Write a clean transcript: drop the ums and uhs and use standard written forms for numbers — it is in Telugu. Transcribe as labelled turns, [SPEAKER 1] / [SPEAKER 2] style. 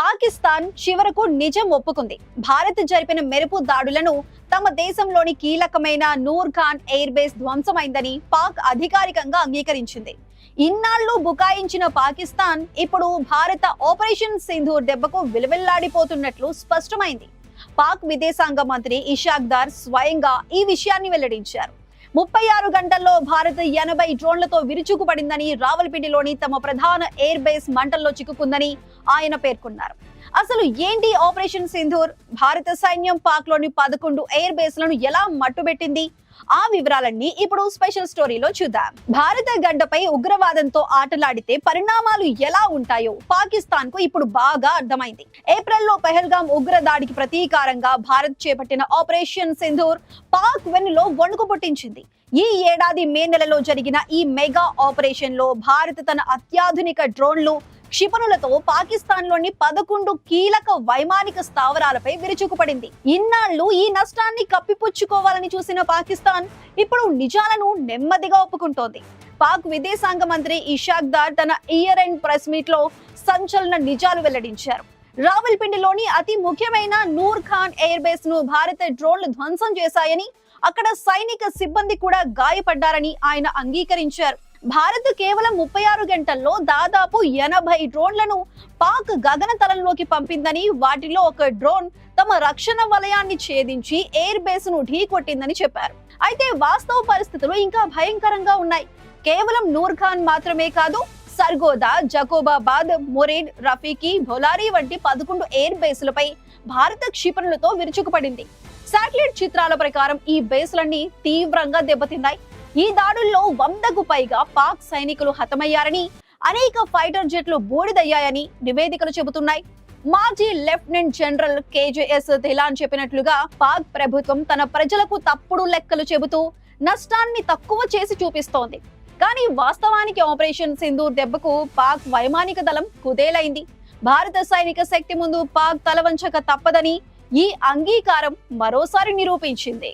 [SPEAKER 1] పాకిస్తాన్ చివరకు నిజం ఒప్పుకుంది. భారత్ జరిపిన మెరుపు దాడులను తమ దేశంలోని కీలకమైన నూర్ ఖాన్ ఎయిర్ బేస్ ధ్వంసమైందని పాక్ అధికారికంగా అంగీకరించింది. ఇన్నాళ్లు బుకాయించిన పాకిస్తాన్ ఇప్పుడు భారత ఆపరేషన్ సింధూర్ దెబ్బకు విలువెల్లాడిపోతున్నట్లు స్పష్టమైంది. పాక్ విదేశాంగ మంత్రి ఇషాక్ దార్ స్వయంగా ఈ విషయాన్ని వెల్లడించారు. 36 గంటల్లో భారత్ 80 డ్రోన్లతో విరుచుకుపడిందని, రావల్పిండిలోని తమ ప్రధాన ఎయిర్ బేస్ మంటల్లో చిక్కుకుందని ఆయన పేర్కొన్నారు. అసలు ఏంటి ఆపరేషన్ సింధూర్? భారత సైన్యం పాక్ లోని 11 ఎయిర్ బేస్లను ఎలా మట్టుబెట్టింది? ఆ వివరాలన్నీ ఇప్పుడు స్పెషల్ స్టోరీలో చూద్దాం. భారత గడ్డపై ఉగ్రవాదంతో ఆటలాడితే పరిణామాలు ఎలా ఉంటాయో పాకిస్తాన్ కు ఇప్పుడు బాగా అర్థమైంది. ఏప్రిల్లో పెహల్గాం ఉగ్ర దాడికి ప్రతీకారంగా భారత్ చేపట్టిన ఆపరేషన్ సింధూర్ పాక్ వెన్నులో వణుకు పుట్టించింది. ఈ ఏడాది మే నెలలో జరిగిన ఈ మెగా ఆపరేషన్ లో భారత్ తన అత్యాధునిక డ్రోన్లు, క్షిపణులతో పాకిస్తాన్ లోని 11 కీలక వైమానిక స్థావరాలపై విరుచుకుపడింది. ఇన్నాళ్లు ఈ నష్టాన్ని కప్పిపుచ్చుకోవాలని చూసిన పాకిస్తాన్ ఇప్పుడు నిజాలను నెమ్మదిగా ఒప్పుకుంటోంది. పాక్ విదేశాంగ మంత్రి ఇషాక్ దార్ తన ఇయర్ ఎండ్ ప్రెస్ మీట్ లో సంచలన నిజాలు వెల్లడించారు. రావల్పిండిలోని అతి ముఖ్యమైన నూర్ ఖాన్ ఎయిర్ బేస్ ను భారత డ్రోన్లు ధ్వంసం చేశాయని, అక్కడ సైనిక సిబ్బంది కూడా గాయపడ్డారని ఆయన అంగీకరించారు. భారత్ కేవలం 36 గంటల్లో దాదాపు 80 డ్రోన్లను పాక్ గగనతలంలోకి పంపిందని, వాటిలో ఒక డ్రోన్ తమ రక్షణ వలయాన్ని ఛేదించి ఎయిర్ బేస్ ను ఢీకొట్టిందని చెప్పారు. అయితే వాస్తవ పరిస్థితులు ఇంకా భయంకరంగా ఉన్నాయి. కేవలం నూర్ ఖాన్ మాత్రమే కాదు, సర్గోదా, జకోబాబాద్, మురీడ్, రఫీకి, భోలారీ వంటి 11 ఎయిర్ బేసులపై భారత క్షిపణులతో విరుచుకుపడింది. శాటిలైట్ చిత్రాల ప్రకారం ఈ బేసులన్నీ తీవ్రంగా దెబ్బతిన్నాయి. ఈ దాడుల్లో 100కు పైగా పాక్ సైనికులు హతమయ్యారని, అనేక ఫైటర్ జెట్లు బూడిదయ్యాయని నివేదికలు చెబుతున్నాయి. మాజీ లెఫ్టినెంట్ జనరల్ కేజేఎస్ ధిలాన్ చెప్పినట్లుగా పాక్ ప్రభుత్వం తన ప్రజలకు తప్పుడు లెక్కలు చెబుతూ నష్టాన్ని తక్కువ చేసి చూపిస్తోంది. కానీ వాస్తవానికి ఆపరేషన్ సింధూర్ దెబ్బకు పాక్ వైమానిక దళం కుదేలైంది. భారత సైనిక శక్తి ముందు పాక్ తలవంచక తప్పదని ఈ అంగీకారం మరోసారి నిరూపించింది.